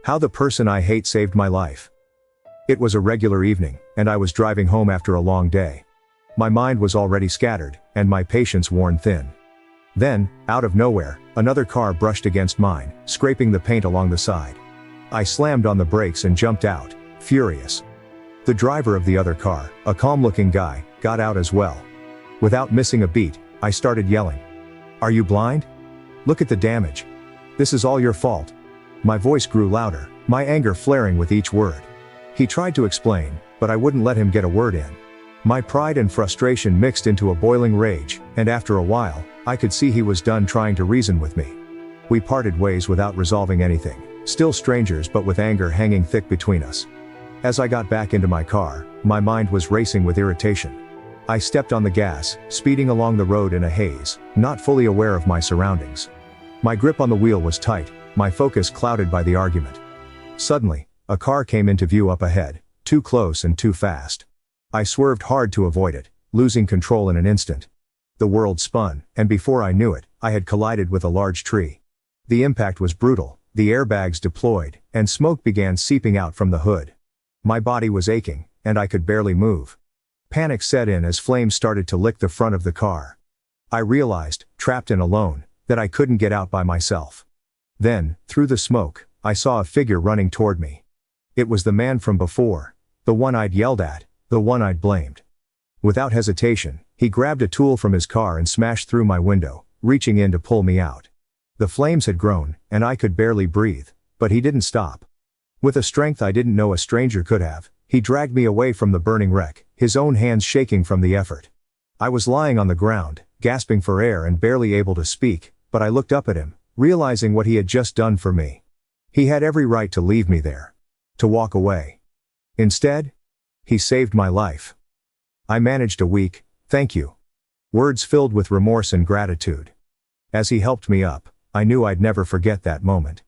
How the person I hate saved my life. It was a regular evening, and I was driving home after a long day. My mind was already scattered, and my patience worn thin. Then, out of nowhere, another car brushed against mine, scraping the paint along the side. I slammed on the brakes and jumped out, furious. The driver of the other car, a calm-looking guy, got out as well. Without missing a beat, I started yelling. "Are you blind? Look at the damage. This is all your fault." My voice grew louder, my anger flaring with each word. He tried to explain, but I wouldn't let him get a word in. My pride and frustration mixed into a boiling rage, and after a while, I could see he was done trying to reason with me. We parted ways without resolving anything, still strangers but with anger hanging thick between us. As I got back into my car, my mind was racing with irritation. I stepped on the gas, speeding along the road in a haze, not fully aware of my surroundings. My grip on the wheel was tight, my focus clouded by the argument. Suddenly, a car came into view up ahead, too close and too fast. I swerved hard to avoid it, losing control in an instant. The world spun, and before I knew it, I had collided with a large tree. The impact was brutal, the airbags deployed, and smoke began seeping out from the hood. My body was aching, and I could barely move. Panic set in as flames started to lick the front of the car. I realized, trapped and alone, that I couldn't get out by myself. Then, through the smoke, I saw a figure running toward me. It was the man from before, the one I'd yelled at, the one I'd blamed. Without hesitation, he grabbed a tool from his car and smashed through my window, reaching in to pull me out. The flames had grown, and I could barely breathe, but he didn't stop. With a strength I didn't know a stranger could have, he dragged me away from the burning wreck, his own hands shaking from the effort. I was lying on the ground, gasping for air and barely able to speak, but I looked up at him, realizing what he had just done for me. He had every right to leave me there. To walk away. Instead, he saved my life. I managed a weak, "Thank you." Words filled with remorse and gratitude. As he helped me up, I knew I'd never forget that moment.